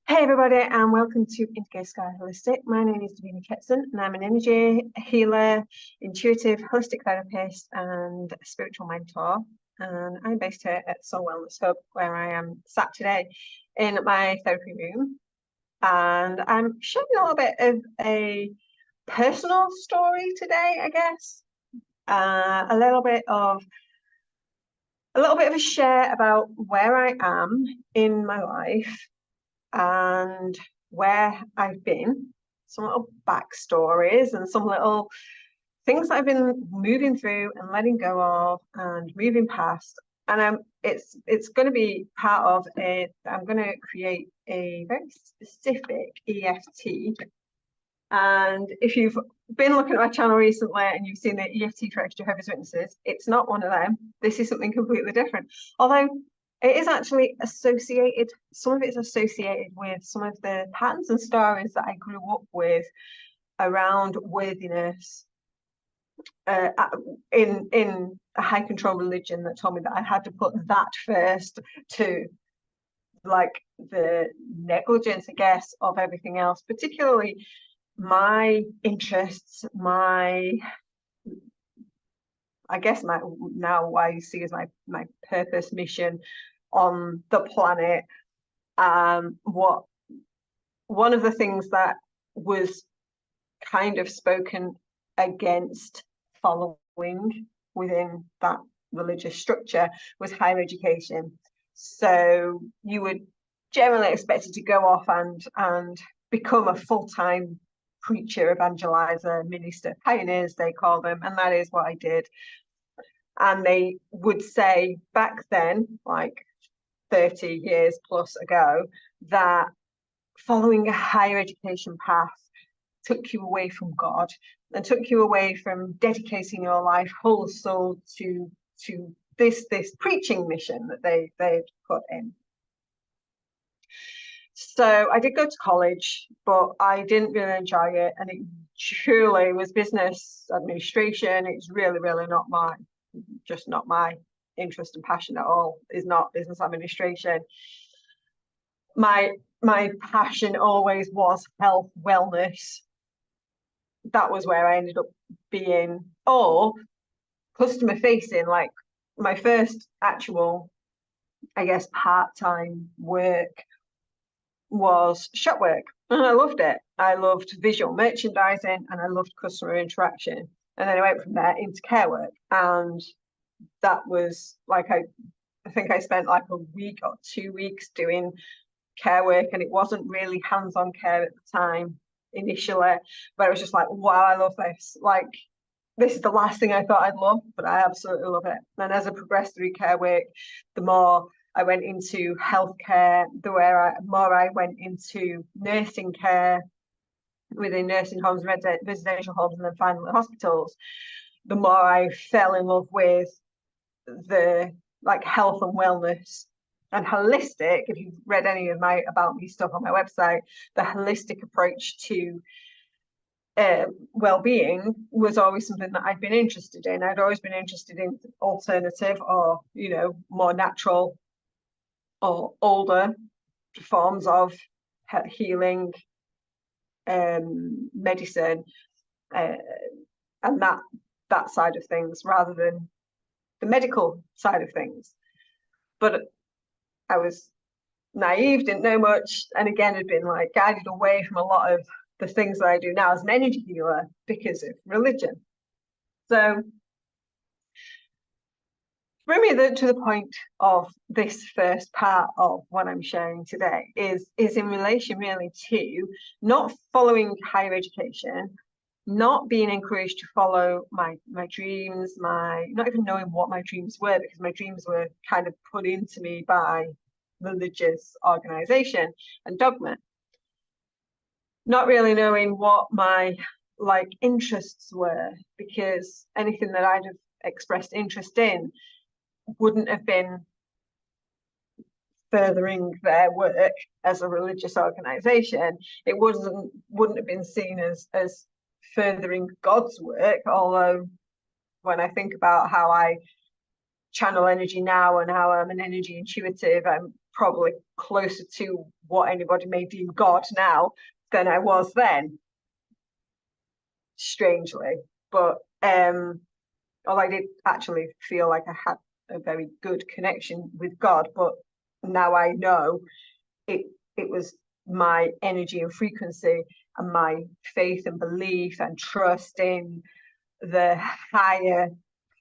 Hey everybody, and welcome to Indigo Sky Holistic. My name is Davina, and I'm an energy healer, intuitive holistic therapist, and spiritual mentor. And I'm based here at Soul Wellness Hub, where I am sat today in my therapy room. And I'm sharing a little bit of a personal story today, I guess. A little bit of a share about where I am in my life and where I've been, some little backstories and some little things that I've been moving through and letting go of and moving past. And it's going to be part of I'm going to create a very specific EFT. And if you've been looking at my channel recently and you've seen the EFT for extra heavy witnesses, it's not one of them. This is something completely different. Although it is actually associated, some of it's associated with some of the patterns and stories that I grew up with around worthiness in a high control religion that told me that I had to put that first to like the negligence, I guess, of everything else, particularly my interests, I guess now what I see as my purpose, mission on the planet. One of the things that was kind of spoken against following within that religious structure was higher education. So you were generally expected to go off and become a full-time preacher, evangelizer, minister, pioneers they call them, and that is what I did. And they would say back then, like 30 years plus ago, that following a higher education path took you away from God and took you away from dedicating your life whole soul to this preaching mission that they'd put in. So I did go to college, but I didn't really enjoy it, and it truly was business administration. It's really not my interest and passion at all. Is not business administration. My passion always was health, wellness. That was where I ended up being, or customer facing. Like my first actual, I guess, part-time work was shop work, and I loved it. I loved visual merchandising and I loved customer interaction. And then I went from there into care work, and that was like I think I spent like a week or 2 weeks doing care work, and it wasn't really hands-on care at the time initially, but it was just like, wow, I love this. Like, this is the last thing I thought I'd love, but I absolutely love it. And as I progressed through care work, the more I went into healthcare, the more I went into nursing care within nursing homes, residential homes, and then finally hospitals, the more I fell in love with the like health and wellness and holistic. If you've read any of my about me stuff on my website, the holistic approach to well-being was always something that I'd been interested in. I'd always been interested in alternative or, more natural or older forms of healing, medicine, and that side of things rather than the medical side of things. But I was naive, didn't know much, and again had been like guided away from a lot of the things that I do now as an energy healer because of religion. So bring me to the point of this first part of what I'm sharing today is in relation really to not following higher education, not being encouraged to follow my dreams, not even knowing what my dreams were, because my dreams were kind of put into me by religious organization and dogma. Not really knowing what my interests were, because anything that I'd have expressed interest in wouldn't have been furthering their work as a religious organization. It wouldn't have been seen as furthering God's work, although when I think about how I channel energy now and how I'm an energy intuitive, I'm probably closer to what anybody may deem God now than I was then, strangely. But although I did actually feel like I had a very good connection with God, but now I know it was my energy and frequency and my faith and belief and trust in the higher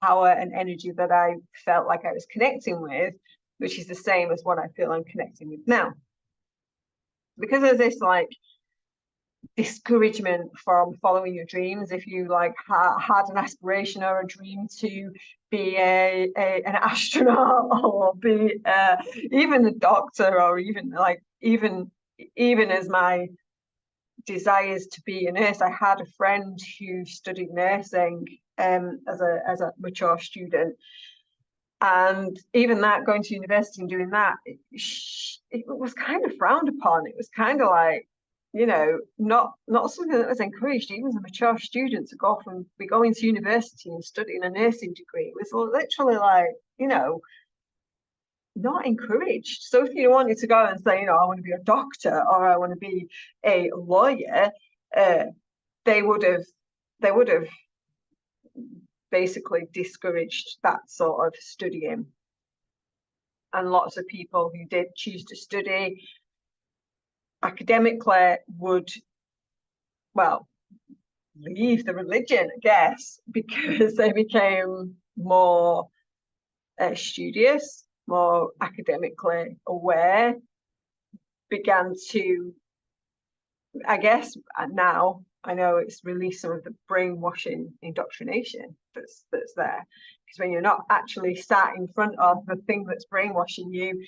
power and energy that I felt like I was connecting with, which is the same as what I feel I'm connecting with now. Because of this like discouragement from following your dreams, if you like had an aspiration or a dream to be an astronaut or be even a doctor, or even as my desires to be a nurse. I had a friend who studied nursing as a mature student, and even that, going to university and doing that, it was kind of frowned upon. It was kind of like, you know, not something that was encouraged. Even as a mature student, to go off and be going to university and studying a nursing degree was literally like, you know, not encouraged. So if you wanted to go and say, you know, I want to be a doctor or I want to be a lawyer, they would have basically discouraged that sort of studying. And lots of people who did choose to study academically would, well, leave the religion, I guess, because they became more studious, more academically aware, began to, I guess now I know it's released some of the brainwashing indoctrination that's there. Because when you're not actually sat in front of the thing that's brainwashing you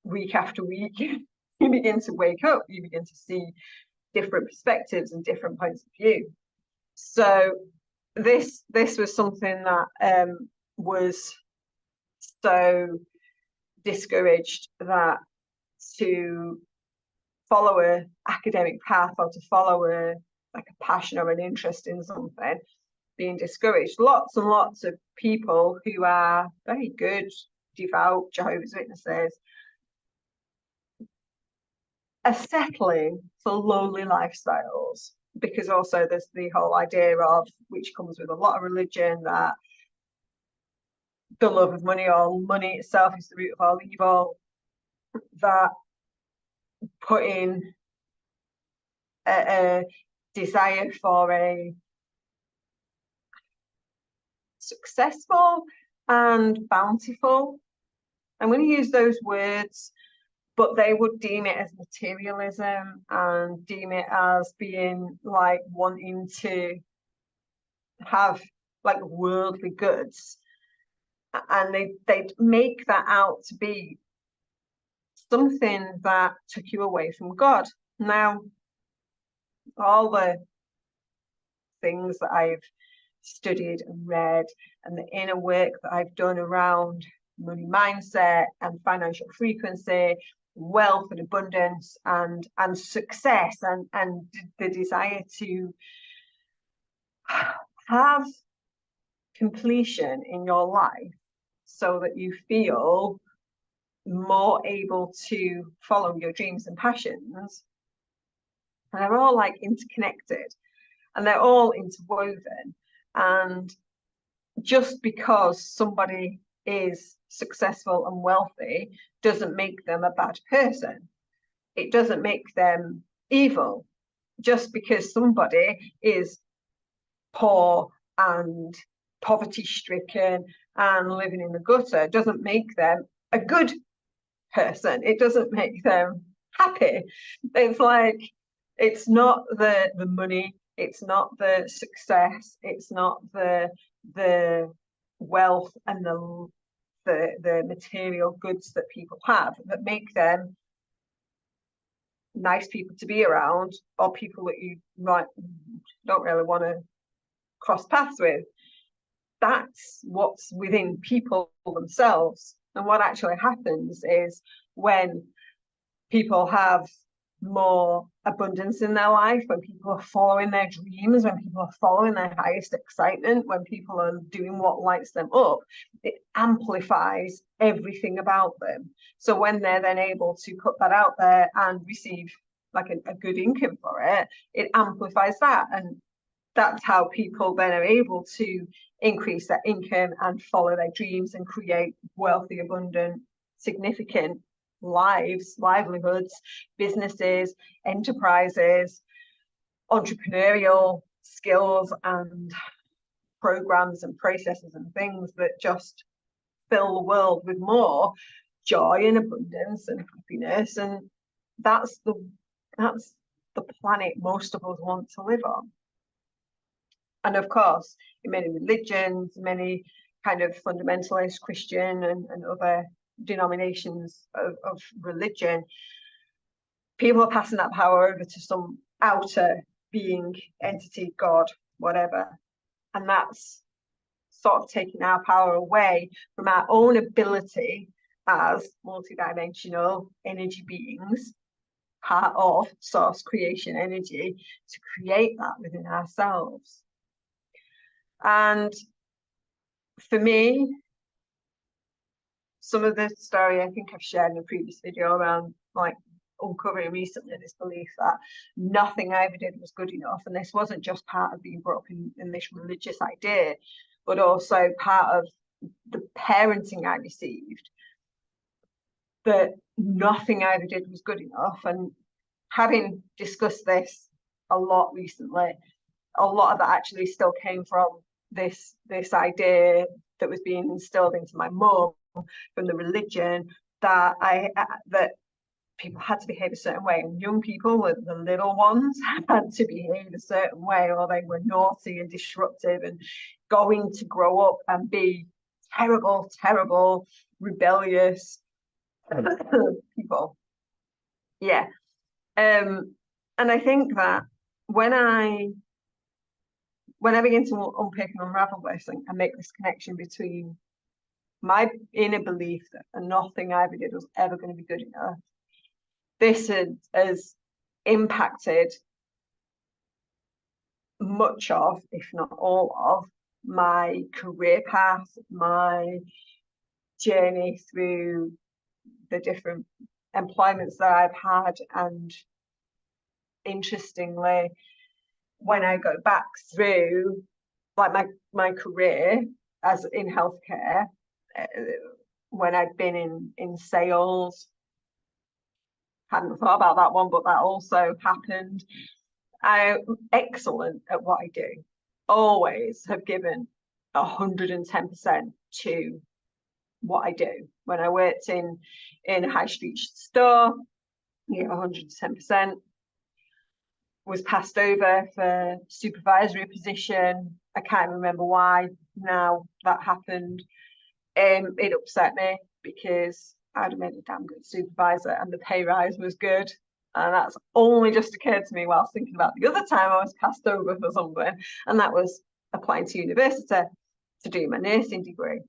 week after week, you begin to wake up, you begin to see different perspectives and different points of view. So this was something that was so discouraged that to follow a academic path or to follow a passion or an interest in something, being discouraged. Lots and lots of people who are very good, devout Jehovah's Witnesses are settling for lowly lifestyles, because also there's the whole idea of, which comes with a lot of religion, that the love of money, or money itself, is the root of all evil, that putting a desire for a successful and bountiful, I'm going to use those words, but they would deem it as materialism and deem it as being like wanting to have like worldly goods, and they'd make that out to be something that took you away from God. Now, all the things that I've studied and read and the inner work that I've done around money mindset and financial frequency, wealth and abundance and success and the desire to have completion in your life so that you feel more able to follow your dreams and passions. And they're all like interconnected and they're all interwoven. And just because somebody is successful and wealthy doesn't make them a bad person. It doesn't make them evil. Just because somebody is poor and poverty stricken and living in the gutter doesn't make them a good person. It doesn't make them happy. It's like, it's not the money, it's not the success, it's not the wealth and the material goods that people have that make them nice people to be around, or people that you don't really want to cross paths with. That's what's within people themselves. And what actually happens is when people have more abundance in their life, when people are following their dreams, when people are following their highest excitement, when people are doing what lights them up, it amplifies everything about them. So when they're then able to put that out there and receive like a good income for it, it amplifies that. And that's how people then are able to increase their income and follow their dreams and create wealthy, abundant, significant lives, livelihoods, businesses, enterprises, entrepreneurial skills and programs and processes and things that just fill the world with more joy and abundance and happiness. And that's the planet most of us want to live on. And of course, in many religions, many kind of fundamentalist Christian and other denominations of religion, people are passing that power over to some outer being, entity, God, whatever. And that's sort of taking our power away from our own ability as multidimensional energy beings, part of source creation energy, to create that within ourselves. And for me, some of the story I think I've shared in a previous video around like uncovering recently this belief that nothing I ever did was good enough. And this wasn't just part of being brought up in this religious idea, but also part of the parenting I received, that nothing I ever did was good enough. And having discussed this a lot recently, a lot of that actually still came from this idea that was being instilled into my mum from the religion, that that people had to behave a certain way, and young people, the little ones, had to behave a certain way, or they were naughty and disruptive and going to grow up and be terrible, rebellious people. Yeah. And I think that when I begin to unpick and unravel this and make this connection between my inner belief that nothing I ever did was ever going to be good enough, this has impacted much of, if not all of, my career path, my journey through the different employments that I've had. And interestingly, when I go back through like my career as in healthcare, when I've been in sales, hadn't thought about that one, but that also happened. I'm excellent at what I do. Always have given 110% to what I do. When I worked in a high street store, 110%. Was passed over for supervisory position. I can't remember why now that happened. It upset me because I'd have made a damn good supervisor and the pay rise was good. And that's only just occurred to me whilst thinking about the other time I was passed over for something, and that was applying to university to do my nursing degree.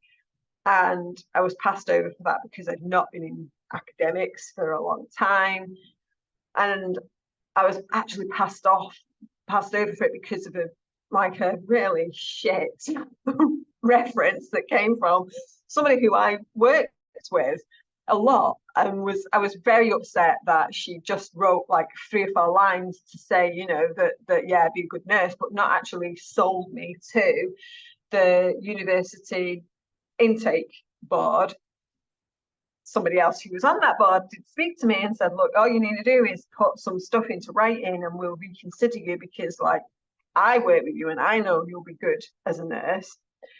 And I was passed over for that because I'd not been in academics for a long time. And I was actually passed over for it because of a really shit reference that came from somebody who I worked with a lot, and I was very upset that she just wrote like 3 or 4 lines to say, that yeah, I'd be a good nurse, but not actually sold me to the university intake board. Somebody else who was on that board did speak to me and said, look, all you need to do is put some stuff into writing and we'll reconsider you, because like I work with you and I know you'll be good as a nurse.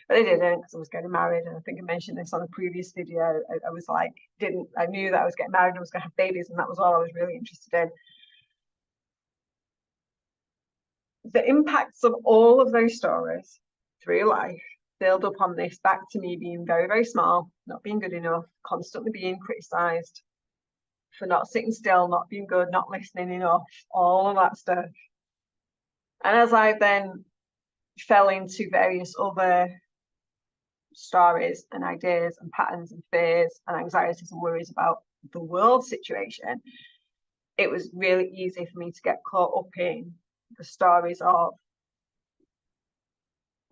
But I didn't, because I was getting married, and I think I mentioned this on a previous video. I was like, I knew that I was getting married and I was going to have babies, and that was all I was really interested in. The impacts of all of those stories through life build up on this, back to me being very, very small, not being good enough, constantly being criticised for not sitting still, not being good, not listening enough, all of that stuff. And as I then fell into various other stories and ideas and patterns and fears and anxieties and worries about the world situation, it was really easy for me to get caught up in the stories of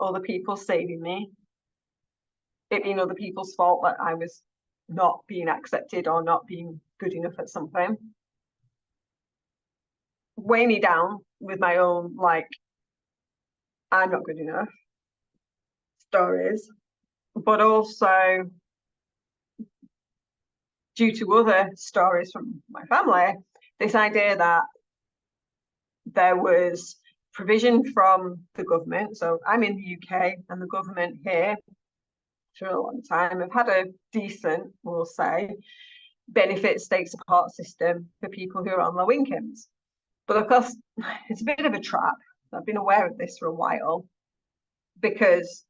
other people saving me, it being other people's fault that I was not being accepted or not being good enough at something, weigh me down with my own, like, I'm not good enough stories, but also due to other stories from my family, this idea that there was provision from the government. So I'm in the UK, and the government here for a long time have had a decent, we'll say, benefit state support system for people who are on low incomes. But of course, it's a bit of a trap. I've been aware of this for a while, because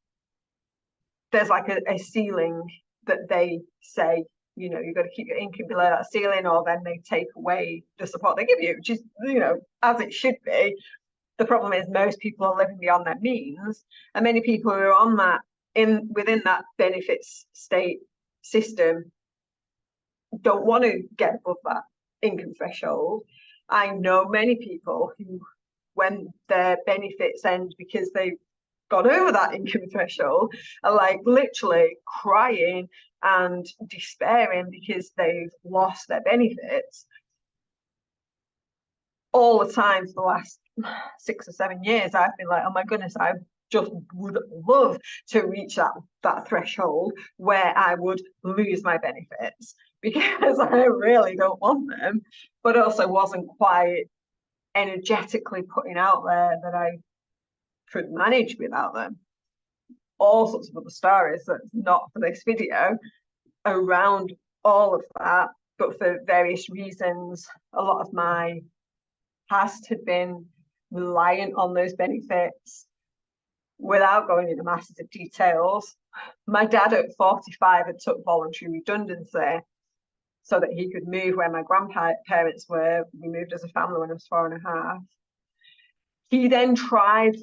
there's like a ceiling that they say, you know, you've got to keep your income below that ceiling, or then they take away the support they give you, which is, you know, as it should be. The problem is most people are living beyond their means, and many people who are on that, within that benefits state system, don't want to get above that income threshold. I know many people who, when their benefits end because they've gone over that income threshold, are like literally crying and despairing because they've lost their benefits. All the time for the last 6 or 7 years, I've been like, oh my goodness, I just would love to reach that threshold where I would lose my benefits, because I really don't want them, but also wasn't quite energetically putting out there that I could manage without them. All sorts of other stories that's not for this video around all of that, but for various reasons, a lot of my past had been reliant on those benefits. Without going into masses of details, my dad at 45 had took voluntary redundancy so that he could move where my grandparents were. We moved as a family when I was 4.5. He then tried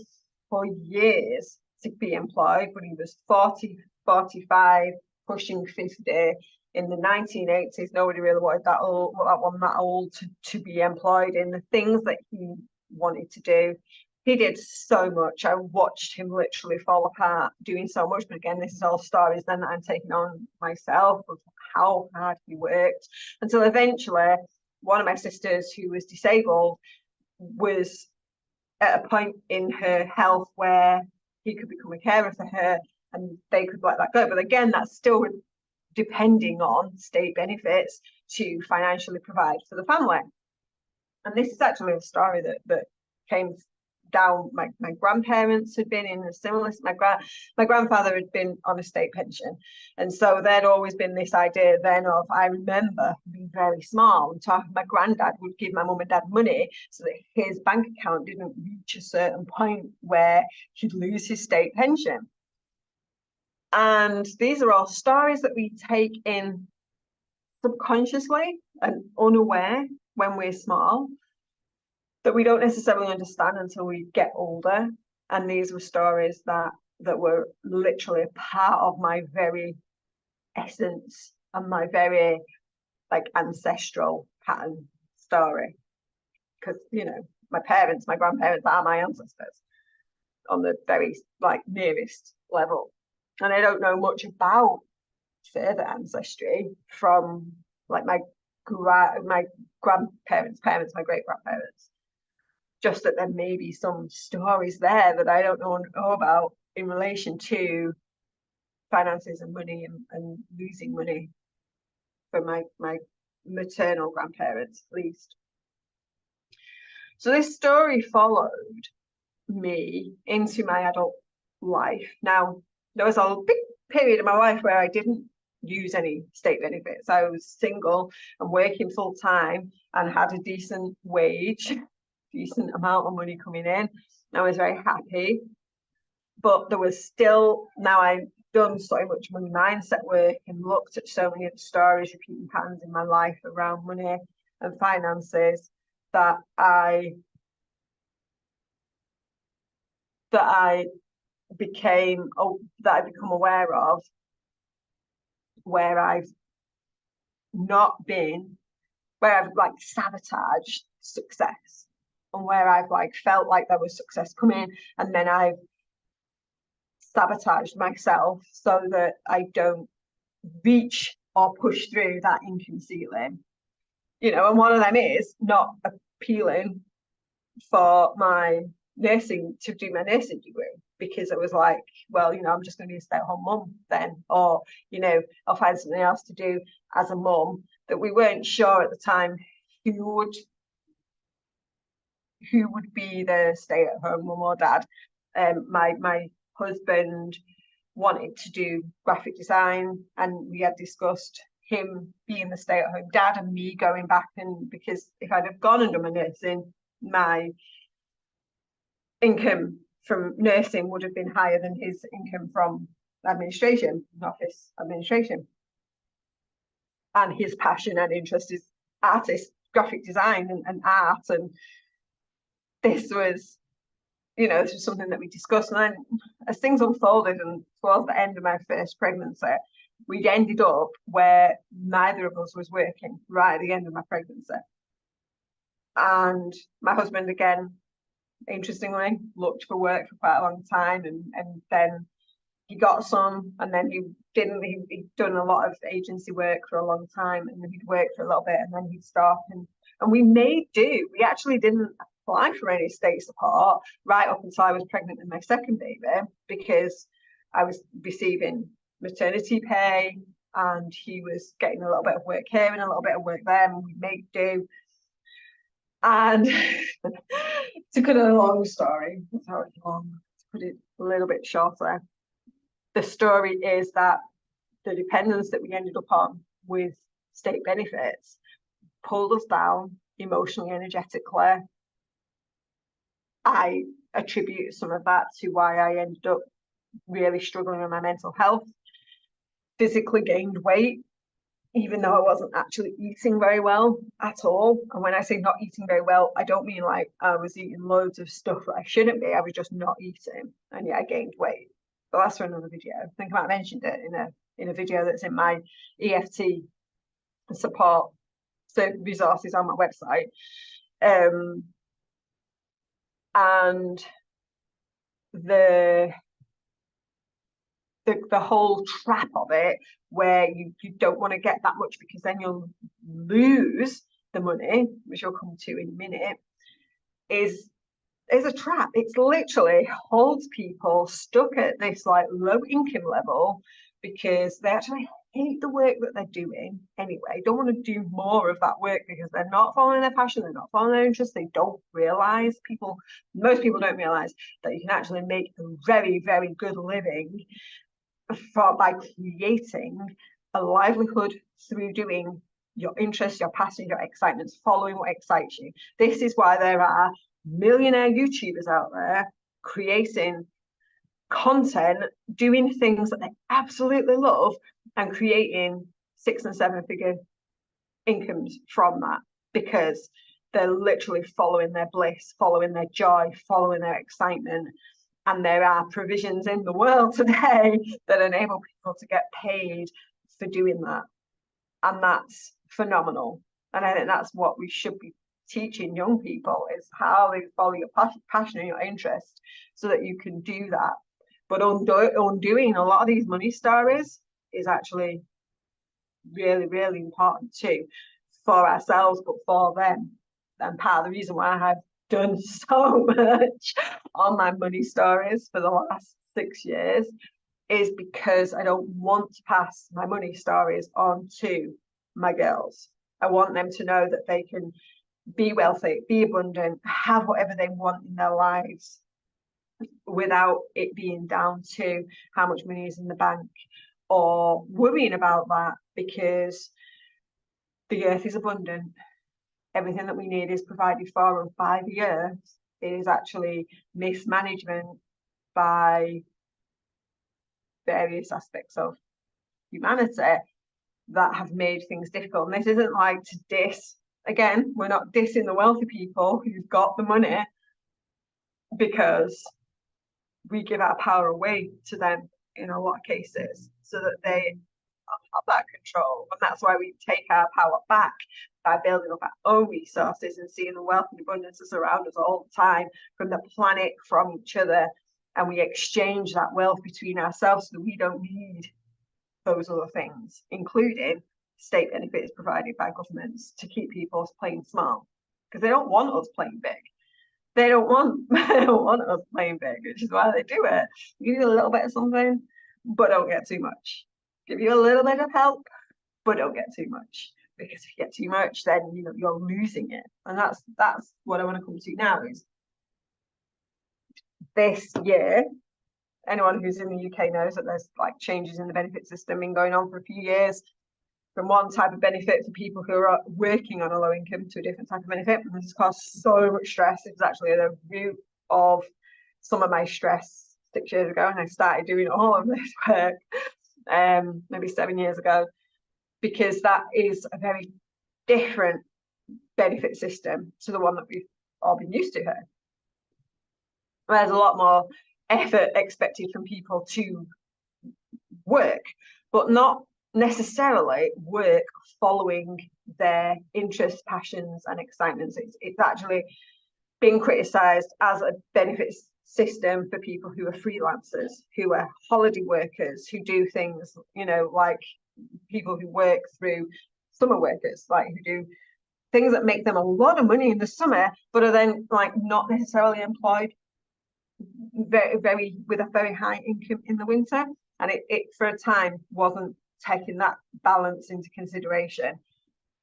for years to be employed, but he was 40, 45, pushing 50. In the 1980s, nobody really wanted that old to be employed in the things that he wanted to do. He did so much. I watched him literally fall apart doing so much. But again, this is all stories then that I'm taking on myself of how hard he worked, until eventually one of my sisters, who was disabled, was at a point in her health where he could become a carer for her and they could let that go. But again, that's still depending on state benefits to financially provide for the family. And this is actually a story that came down. My grandparents had been in a similar, my grandfather had been on a state pension, and so there'd always been this idea then of, I remember being very small and talking, my granddad would give my mum and dad money so that his bank account didn't reach a certain point where he'd lose his state pension. And these are all stories that we take in subconsciously and unaware when we're small, that we don't necessarily understand until we get older. And these were stories that were literally a part of my very essence and my very like ancestral pattern story. Because, you know, my parents, my grandparents are my ancestors on the very like nearest level. And I don't know much about further ancestry from like my grandparents' parents, my great grandparents. Just that there may be some stories there that I don't know about in relation to finances and money and losing money for my maternal grandparents, at least. So this story followed me into my adult life. Now, there was a big period in my life where I didn't use any state benefits. I was single and working full time and had a decent wage, decent amount of money coming in. I was very happy, but there was still, now I've done so much money mindset work and looked at so many of the stories, repeating patterns in my life around money and finances, that I become aware of, where I've not been where I've like sabotaged success, and where I've like felt like there was success coming, and then I've sabotaged myself so that I don't reach or push through that income ceiling. You know, and one of them is not appealing for my nursing, to do my nursing degree, because it was like, well, you know, I'm just going to be a stay-at-home mum then, or, you know, I'll find something else to do as a mum. That we weren't sure at the time who would be the stay-at-home mum or dad. My husband wanted to do graphic design, and we had discussed him being the stay-at-home dad and me going back, and because if I'd have gone and done my nursing, my income from nursing would have been higher than his income from administration, office administration. And his passion and interest is artist, graphic design and art. And this was, you know, this was something that we discussed. And then as things unfolded and towards the end of my first pregnancy, we ended up where neither of us was working right at the end of my pregnancy. And my husband, again, interestingly, looked for work for quite a long time, and then he got some, and then he'd done a lot of agency work for a long time, and then he'd work for a little bit, and then he'd stop, and we made do. We actually didn't apply for any state support right up until I was pregnant with my second baby, because I was receiving maternity pay, and he was getting a little bit of work here and a little bit of work there, and we made do. And to cut a long story, sorry, long, to put it a little bit shorter, the story is that the dependence that we ended up on with state benefits pulled us down emotionally, energetically. I attribute some of that to why I ended up really struggling with my mental health, physically gained weight, even though I wasn't actually eating very well at all. And when I say not eating very well, I don't mean like I was eating loads of stuff that I shouldn't be. I was just not eating, and yeah, I gained weight. But that's for another video. I think I might have mentioned it in a video that's in my EFT support resources on my website. And the whole trap of it, where you don't want to get that much because then you'll lose the money, which you'll come to in a minute, is a trap. It's literally holds people stuck at this like low income level because they actually hate the work that they're doing anyway, don't want to do more of that work because they're not following their passion, they're not following their interest. They don't realize, most people don't realize that you can actually make a very, very good living by creating a livelihood through doing your interest, your passion, your excitements, following what excites you. This is why there are millionaire YouTubers out there creating content, doing things that they absolutely love, and creating 6- and 7-figure incomes from that, because they're literally following their bliss, following their joy, following their excitement. And there are provisions in the world today that enable people to get paid for doing that. And that's phenomenal. And I think that's what we should be teaching young people, is how they follow your passion and your interest so that you can do that. But undoing a lot of these money stories is actually really, really important too, for ourselves, but for them. And part of the reason why I've done so much on my money stories for the last 6 years is because I don't want to pass my money stories on to my girls. I want them to know that they can be wealthy, be abundant, have whatever they want in their lives without it being down to how much money is in the bank or worrying about that, because the earth is abundant. Everything that we need is provided for, and 5 years is actually mismanagement by various aspects of humanity that have made things difficult. And this isn't like to diss, again, we're not dissing the wealthy people who've got the money, because we give our power away to them in a lot of cases so that they have that control. And that's why we take our power back by building up our own resources and seeing the wealth and abundance that's around us all the time, from the planet, from each other. And we exchange that wealth between ourselves so that we don't need those other things, including state benefits provided by governments to keep people playing small, because they don't want us playing big. They don't want us playing big, which is why they do it. Give you a little bit of something, but don't get too much. Give you a little bit of help, but don't get too much. Because if you get too much, then you're losing it. And that's what I want to come to now. Is this year, anyone who's in the UK knows that there's like changes in the benefit system been going on for a few years, from one type of benefit for people who are working on a low income to a different type of benefit. And this has caused so much stress. It was actually the root of some of my stress 6 years ago, and I started doing all of this work maybe 7 years ago, because that is a very different benefit system to the one that we've all been used to here. There's a lot more effort expected from people to work, but not necessarily work following their interests, passions, and excitements. It's actually been criticised as a benefits system for people who are freelancers, who are holiday workers, who do things, like people who work through summer workers, like who do things that make them a lot of money in the summer, but are then like not necessarily employed with a very high income in the winter. And it for a time wasn't taking that balance into consideration.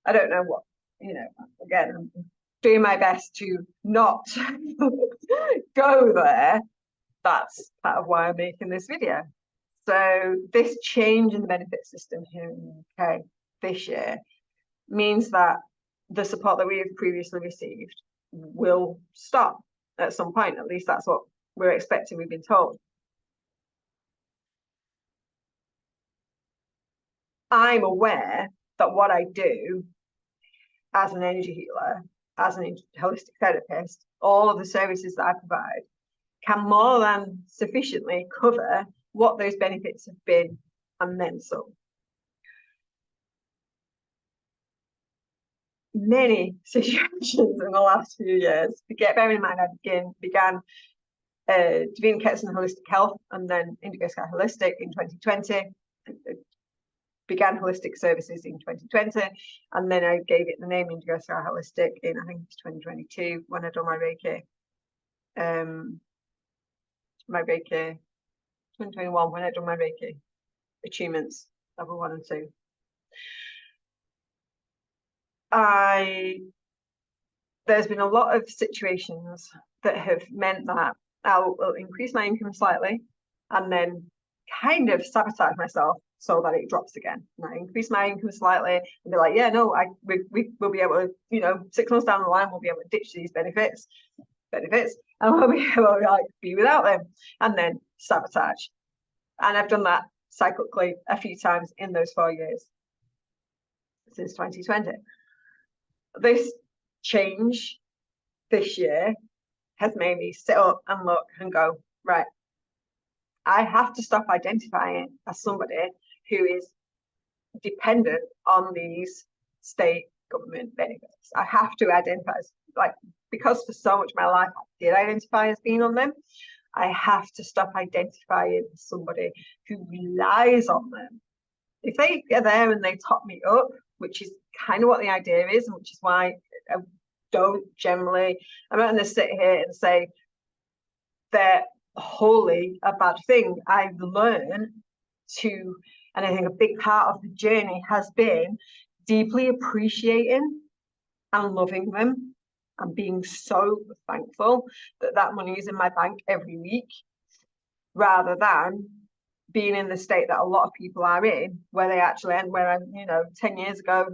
I don't know what, again, I'm doing my best to not go there. That's part of why I'm making this video. So this change in the benefit system here in the UK this year means that the support that we have previously received will stop at some point. At least that's what we're expecting, we've been told. I'm aware that what I do as an energy healer, as an holistic therapist, all of the services that I provide can more than sufficiently cover what those benefits have been, and then some. Many situations in the last few years, bearing in mind I began Davina Holistic Health and then Indigo Sky Holistic in 2020, began holistic services in 2020, and then I gave it the name Indigo Sky Holistic in, I think it's 2022, when I done my Reiki. My Reiki, 2021, when I done my Reiki attunements, level 1 and 2. There's been a lot of situations that have meant that I'll increase my income slightly and then kind of sabotage myself so that it drops again. And I increase my income slightly and be like, yeah, no, we will be able to, 6 months down the line, we'll be able to ditch these benefits, and we'll be able to be without them, and then sabotage. And I've done that cyclically a few times in those 4 years since 2020. This change this year has made me sit up and look and go, right, I have to stop identifying as somebody who is dependent on these state government benefits. I have to identify as, because for so much of my life I did identify as being on them, I have to stop identifying as somebody who relies on them. If they are there and they top me up, which is kind of what the idea is, and which is why I don't generally, I'm not going to sit here and say they're wholly a bad thing. I've learned to, and I think a big part of the journey has been deeply appreciating and loving them and being so thankful that that money is in my bank every week, rather than being in the state that a lot of people are in, where they actually end, where I, 10 years ago,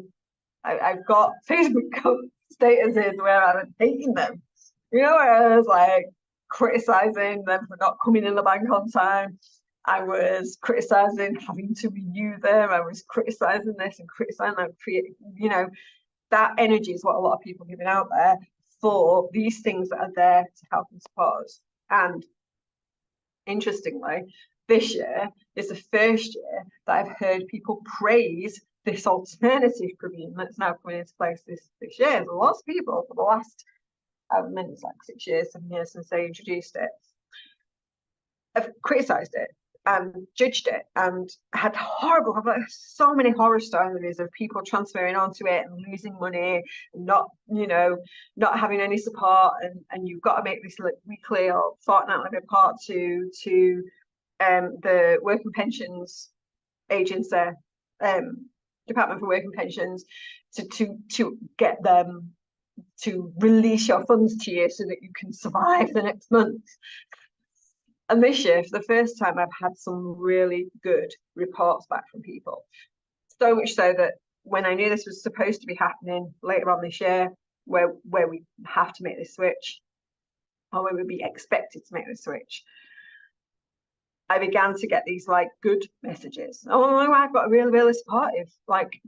I've got Facebook statuses where I was hating them, where I was like criticizing them for not coming in the bank on time. I was criticizing having to renew them. I was criticizing this and criticizing that. That energy is what a lot of people are giving out there for these things that are there to help and support us. And interestingly, this year is the first year that I've heard people praise this alternative provision that's now coming into place this year. There's lots of people for the last, I mean, it's like 6 years, 7 years since they introduced it, have criticised it and judged it and had horrible, so many horror stories of people transferring onto it and losing money and not, not having any support, and you've got to make this weekly or fortnightly report to the Work and Pensions Agency, Department for Work and Pensions, to get them to release your funds to you so that you can survive the next month. And this year, for the first time, I've had some really good reports back from people. So much so that when I knew this was supposed to be happening later on this year, where we have to make this switch, or where we'd be expected to make this switch, I began to get these like good messages. Oh, I've got a really, really supportive like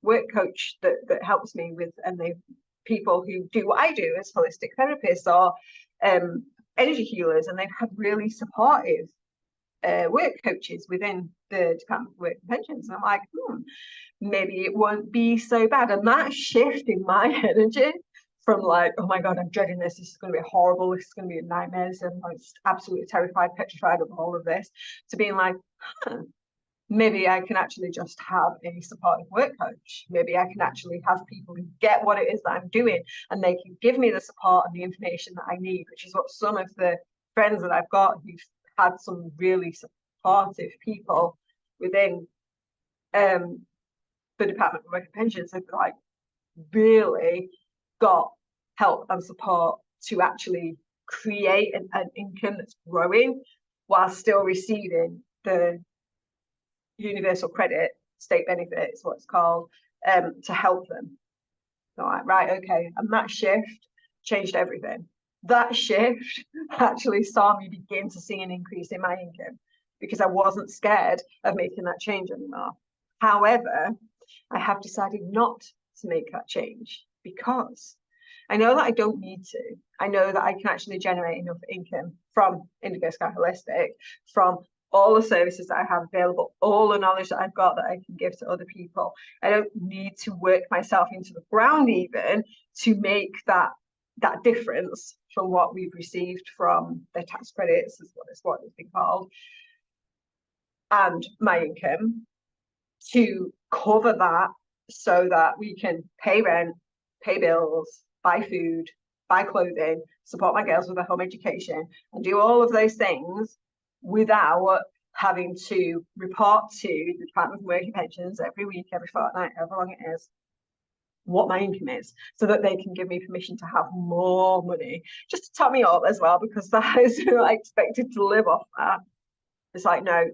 work coach that helps me with, and the people who do what I do as holistic therapists or energy healers, and they've had really supportive work coaches within the Department of Work and Pensions. And I'm like, maybe it won't be so bad. And that shift in my energy from like, oh my God, I'm dreading this. This is going to be horrible. This is going to be a nightmare. I'm like absolutely terrified, petrified of all of this, to being like, maybe I can actually just have a supportive work coach. Maybe I can actually have people who get what it is that I'm doing, and they can give me the support and the information that I need, which is what some of the friends that I've got who've had some really supportive people within the Department of Work and Pensions have like really got help and support to actually create an income that's growing while still receiving the universal credit, state benefit is what it's called, to help them. So like, right, okay. And that shift changed everything. That shift actually saw me begin to see an increase in my income because I wasn't scared of making that change anymore. However, I have decided not to make that change because I know that I don't need to. I know that I can actually generate enough income from Indigo Sky Holistic, from all the services that I have available, all the knowledge that I've got that I can give to other people. I don't need to work myself into the ground even to make that difference from what we've received from the tax credits, is what it's been called, and my income, to cover that so that we can pay rent, pay bills, buy food, buy clothing, support my girls with their home education, and do all of those things without having to report to the Department of Work and Pensions every week, every fortnight, however long it is, what my income is, so that they can give me permission to have more money, just to top me up as well, because that is I expected to live off that. It's like, no,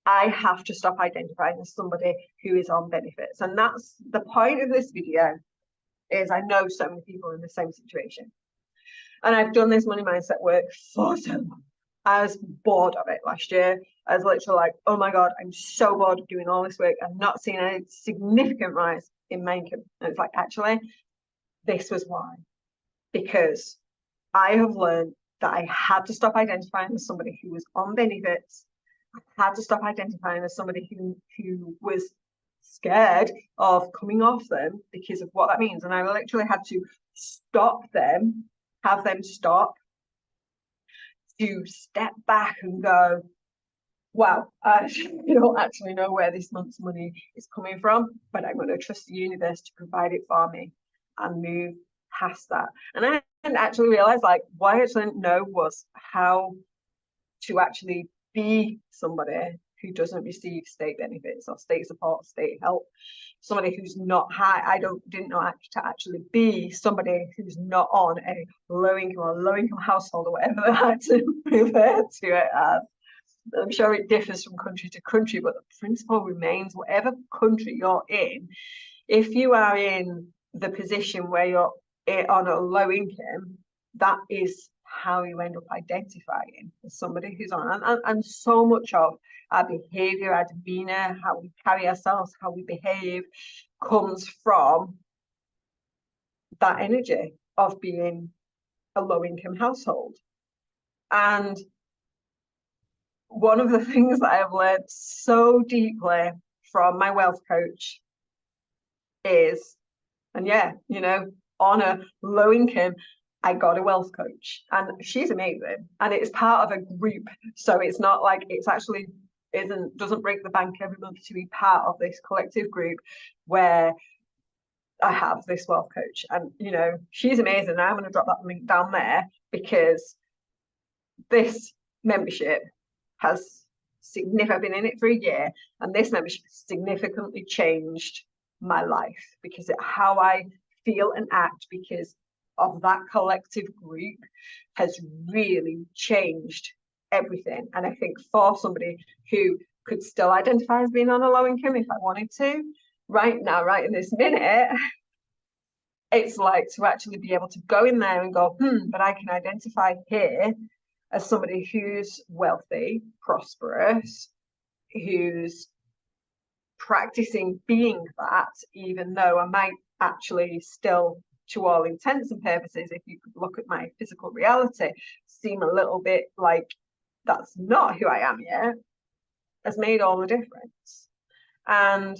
I have to stop identifying as somebody who is on benefits. And that's the point of this video, is I know so many people in the same situation. And I've done this money mindset work for so long. I was bored of it last year. I was literally like, oh my God, I'm so bored of doing all this work. I'm not seeing a significant rise in my income. And it's like, actually, this was why. Because I have learned that I had to stop identifying as somebody who was on benefits. I had to stop identifying as somebody who was scared of coming off them because of what that means. And I literally had to stop them, have them stop, to step back and go, wow, I don't actually know where this month's money is coming from, but I'm going to trust the universe to provide it for me and move past that. And I didn't actually realize, like, what I actually didn't know was how to actually be somebody who doesn't receive state benefits or state support, state help, somebody who's not high. I didn't know to actually be somebody who's not on a low income or low income household or whatever they like to refer to it as. I'm sure it differs from country to country, but the principle remains: whatever country you're in, if you are in the position where you're on a low income, that is how you end up identifying as somebody who's on. And so much of our behavior, our demeanor, how we carry ourselves, how we behave, comes from that energy of being a low income household. And one of the things that I have learned so deeply from my wealth coach is, and yeah, you know, on a low income, I got a wealth coach and she's amazing. And it's part of a group. So it's not like it's actually doesn't break the bank every month to be part of this collective group where I have this wealth coach. And, you know, she's amazing. I'm going to drop that link down there because this membership has I've been in it for a year, and this membership has significantly changed my life because of how I feel and act, because of that collective group has really changed everything. And I think for somebody who could still identify as being on a low income if I wanted to, right now, right in this minute, it's like to actually be able to go in there and go, but I can identify here as somebody who's wealthy, prosperous, who's practicing being that, even though I might actually still, to all intents and purposes, if you could look at my physical reality, seem a little bit like that's not who I am yet, has made all the difference. And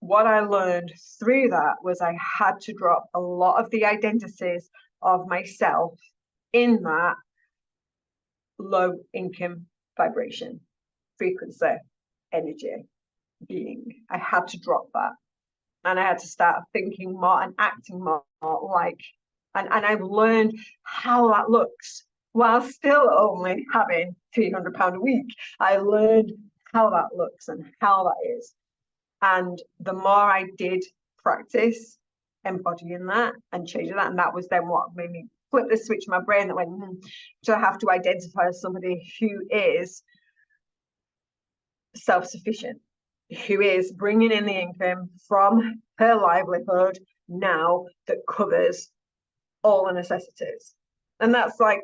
what I learned through that was I had to drop a lot of the identities of myself in that low income vibration, frequency, energy, being. I had to drop that. And I had to start thinking more and acting more like, and I've learned how that looks while still only having £300 a week. I learned how that looks and how that is. And the more I did practice embodying that and changing that, and that was then what made me flip the switch in my brain that went, so I have to identify as somebody who is self-sufficient, who is bringing in the income from her livelihood now that covers all the necessities. And that's like,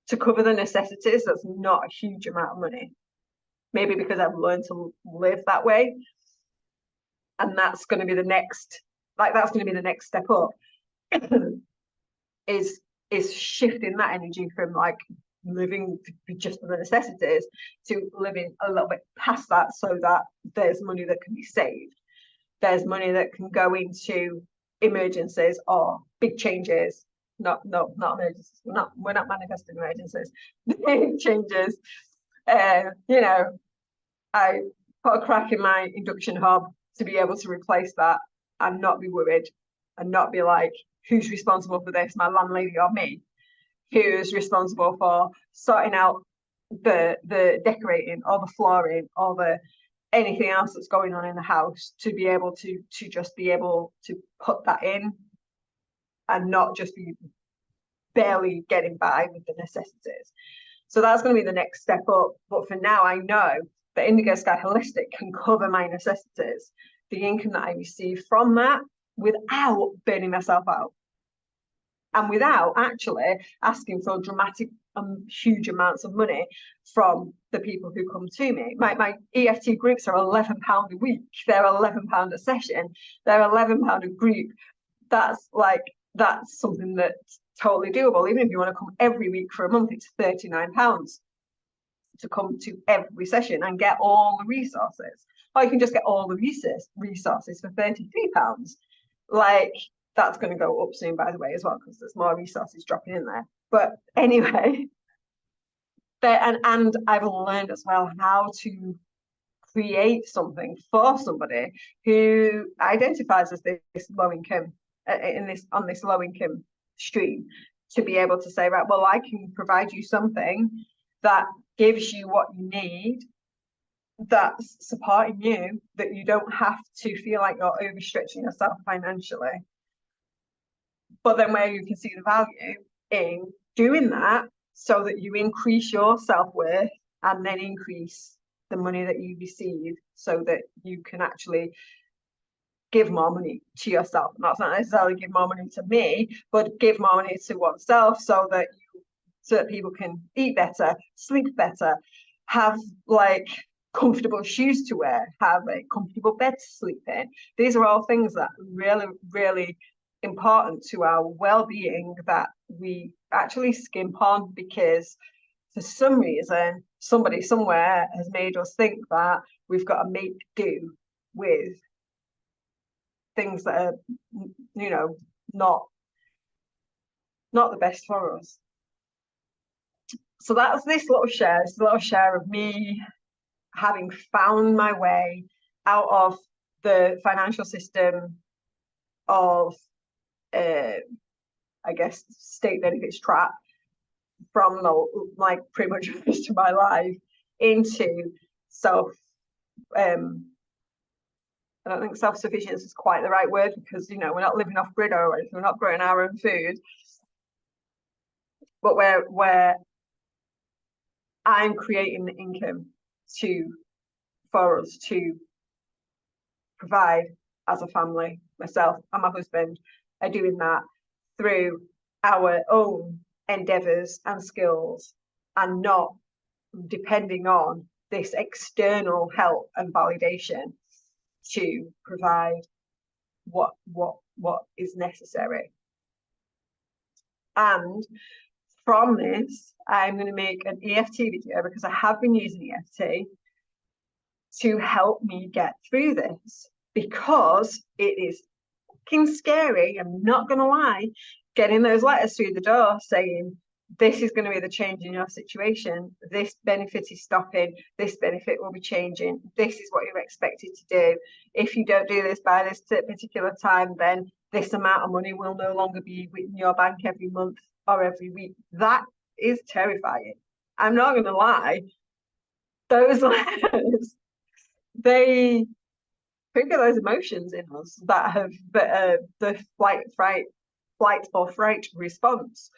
to cover the necessities, that's not a huge amount of money. Maybe because I've learned to live that way. And that's going to be the next, that's going to be the next step up. is shifting that energy from like living just for the necessities to living a little bit past that, so that there's money that can be saved. There's money that can go into emergencies or big changes. Not emergencies. We're not manifesting emergencies. Big changes. You know, I put a crack in my induction hob to be able to replace that and not be worried and not be like, who's responsible for this, my landlady or me? Who's responsible for sorting out the decorating or the flooring or the anything else that's going on in the house, to be able to just be able to put that in and not just be barely getting by with the necessities. So that's going to be the next step up. But for now, I know that Indigo Sky Holistic can cover my necessities, the income that I receive from that, without burning myself out and without actually asking for dramatic huge amounts of money from the people who come to me. My EFT groups are £11 a week. They're £11 a session. They're £11 a group. That's something that's totally doable. Even if you want to come every week for a month, it's £39 to come to every session and get all the resources. Or you can just get all the resources for £33. Like, that's going to go up soon, by the way, as well, because there's more resources dropping in there. But anyway, and I've learned as well how to create something for somebody who identifies as this low income on this low income stream, to be able to say, right, well, I can provide you something that gives you what you need, that's supporting you, that you don't have to feel like you're overstretching yourself financially. But then where you can see the value in doing that, so that you increase your self-worth and then increase the money that you receive, so that you can actually give more money to yourself. And that's not necessarily give more money to me, but give more money to oneself, so that people can eat better, sleep better, have like comfortable shoes to wear, have a comfortable bed to sleep in. These are all things that really, really important to our well-being that we actually skimp on, because for some reason somebody somewhere has made us think that we've got to make do with things that are, you know, not the best for us. So that's this little share of me having found my way out of the financial system of, I guess, state benefits trap from like pretty much the rest of my life into self. I don't think self-sufficiency is quite the right word, because, you know, we're not living off grid or anything, we're not growing our own food, but where I'm creating the income for us to provide as a family. Myself and my husband are doing that through our own endeavours and skills, and not depending on this external help and validation to provide what is necessary. And from this, I'm going to make an EFT video, because I have been using EFT to help me get through this, because it is fucking scary. I'm not going to lie, getting those letters through the door saying, this is going to be the change in your situation, this benefit is stopping, this benefit will be changing, this is what you're expected to do. If you don't do this by this particular time, then this amount of money will no longer be in your bank every month or every week. That is terrifying. I'm not going to lie. Those letters, they trigger those emotions in us that have the flight or fright response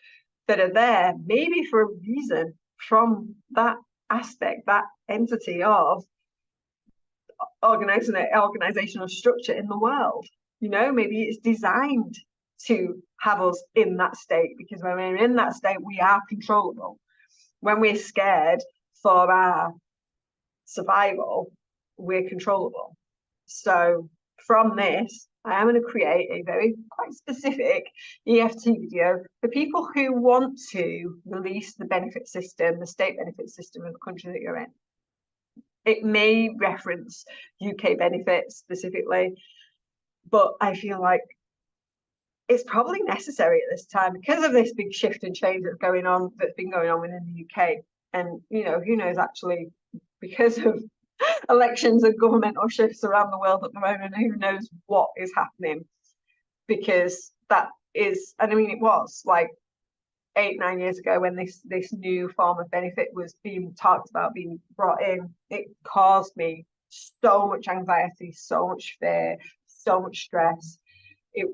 that are there, maybe for a reason, from that aspect, that entity of organizational structure in the world. You know, maybe it's designed to have us in that state, because when we're in that state, we are controllable. When we're scared for our survival, we're controllable. So from this, I am going to create a very quite specific EFT video for people who want to release the benefit system, the state benefit system of the country that you're in. It may reference UK benefits specifically, but I feel like it's probably necessary at this time, because of this big shift and change that's been going on within the UK. And, you know, who knows, actually, because of elections and governmental shifts around the world at the moment, who knows what is happening, because that is, and I mean, it was like 8-9 years ago when this new form of benefit was being talked about, being brought in. It caused me so much anxiety, so much fear, so much stress. It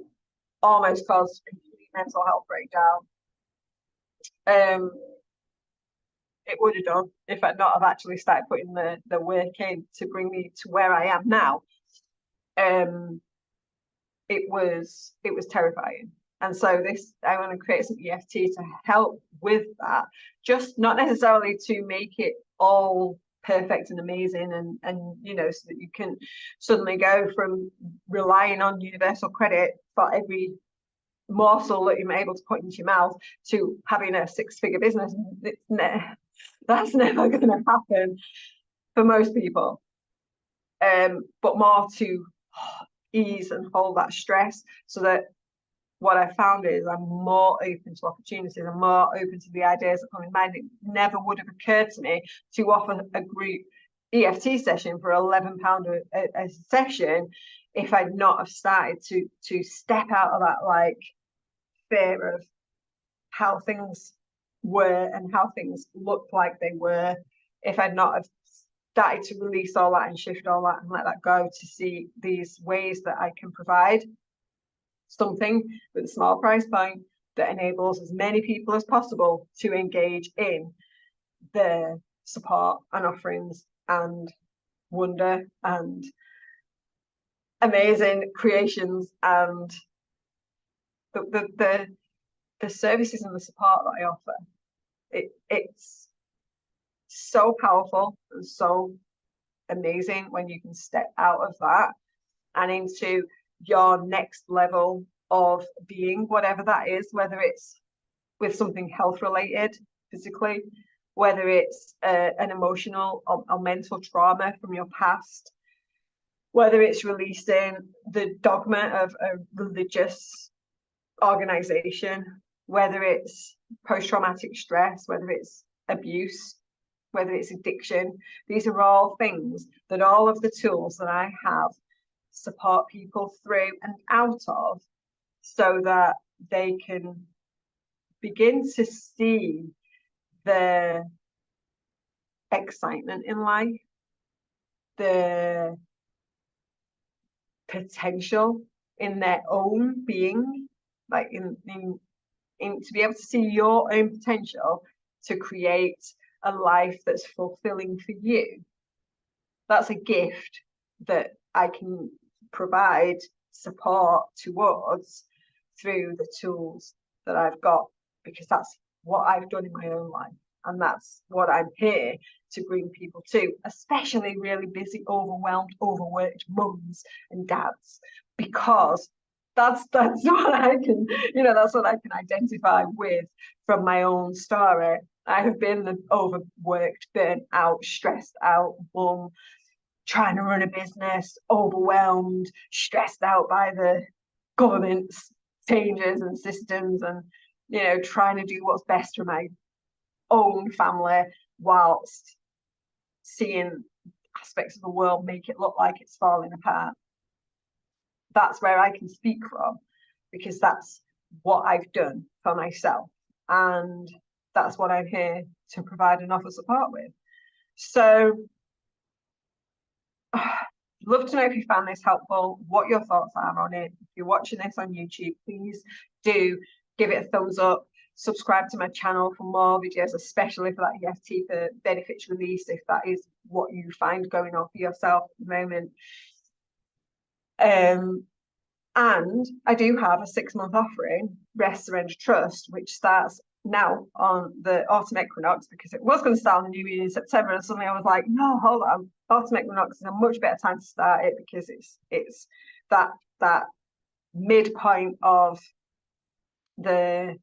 almost caused complete mental health breakdown. It would have done if I'd not have actually started putting the work in to bring me to where I am now. It was terrifying. And so I want to create some EFT to help with that, just not necessarily to make it all perfect and amazing and you know, so that you can suddenly go from relying on universal credit for every morsel that you're able to put into your mouth to having a 6-figure business. That's never going to happen for most people, but more to ease and hold that stress, so that what I found is I'm more open to opportunities, I'm more open to the ideas that come in mind. It never would have occurred to me to offer a group EFT session for £11 a session if I'd not have started to step out of that like fear of how things were and how things looked like they were, if I'd not have started to release all that and shift all that and let that go, to see these ways that I can provide something with a small price point that enables as many people as possible to engage in the support and offerings and wonder and amazing creations and the services and the support that I offer. It's so powerful and so amazing when you can step out of that and into your next level of being, whatever that is, whether it's with something health related, physically, whether it's an emotional or mental trauma from your past, whether it's releasing the dogma of a religious organization, whether it's post-traumatic stress, whether it's abuse, whether it's addiction. These are all things that all of the tools that I have support people through and out of, so that they can begin to see the excitement in life, the potential in their own being, like in to be able to see your own potential to create a life that's fulfilling for you. That's a gift that I can provide support towards through the tools that I've got, because that's what I've done in my own life, and that's what I'm here to bring people to, especially really busy, overwhelmed, overworked mums and dads, because that's what I can, that's what I can identify with from my own story. I have been the overworked, burnt out, stressed out mum, trying to run a business, overwhelmed, stressed out by the government's changes and systems, and trying to do what's best for my own family whilst seeing aspects of the world make it look like it's falling apart. That's where I can speak from, because that's what I've done for myself, and that's what I'm here to provide and offer support with. So love to know if you found this helpful, what your thoughts are on it. If you're watching this on YouTube, please do give it a thumbs up, subscribe to my channel for more videos, especially for that EFT for benefits release, if that is what you find going on for yourself at the moment. And I do have a 6-month offering, Rest, Surrender, Trust, which starts now on the autumn equinox, because it was going to start on the new year in September, and suddenly I was like, no, hold on, autumn equinox is a much better time to start it, because it's that midpoint of the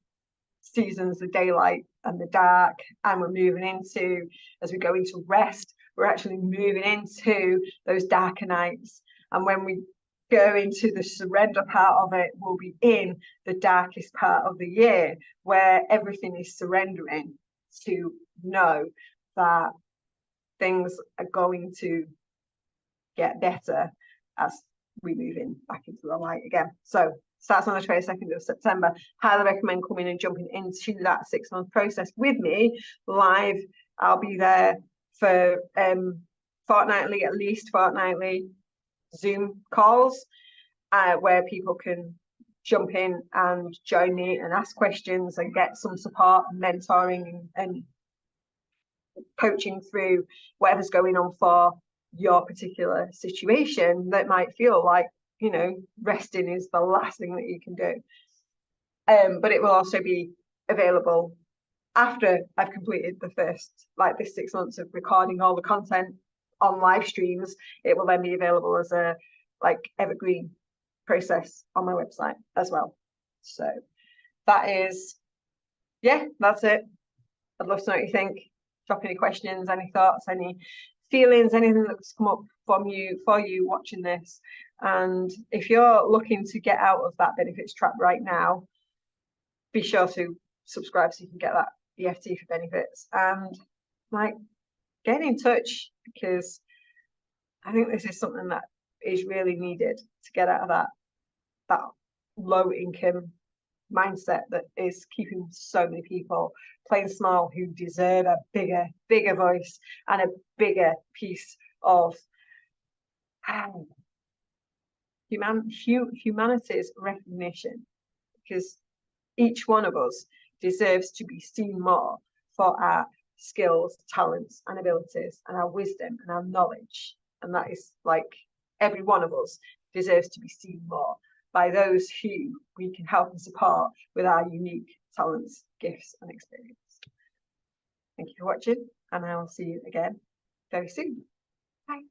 seasons, the daylight and the dark, and we're moving into, as we go into rest, we're actually moving into those darker nights. And when we go into the surrender part of it, we'll be in the darkest part of the year, where everything is surrendering to know that things are going to get better as we move in back into the light again. So starts on the 22nd of September. Highly recommend coming and jumping into that 6-month process with me live. I'll be there for fortnightly, at least fortnightly Zoom calls, where people can jump in and join me and ask questions and get some support and mentoring and coaching through whatever's going on for your particular situation that might feel like, resting is the last thing that you can do. But it will also be available after I've completed the first, this 6 months of recording all the content on live streams. It will then be available as a evergreen process on my website as well. So that is, that's it. I'd love to know what you think. Drop any questions, any thoughts, any feelings, anything that's come up for you watching this. And if you're looking to get out of that benefits trap right now, be sure to subscribe so you can get that EFT for benefits, and get in touch, because I think this is something that is really needed to get out of that low income mindset that is keeping so many people playing small, who deserve a bigger voice and a bigger piece of humanity's recognition, because each one of us deserves to be seen more for our skills, talents and abilities, and our wisdom and our knowledge. And that is every one of us deserves to be seen more by those who we can help and support with our unique talents, gifts and experience. Thank you for watching, and I will see you again very soon. Bye.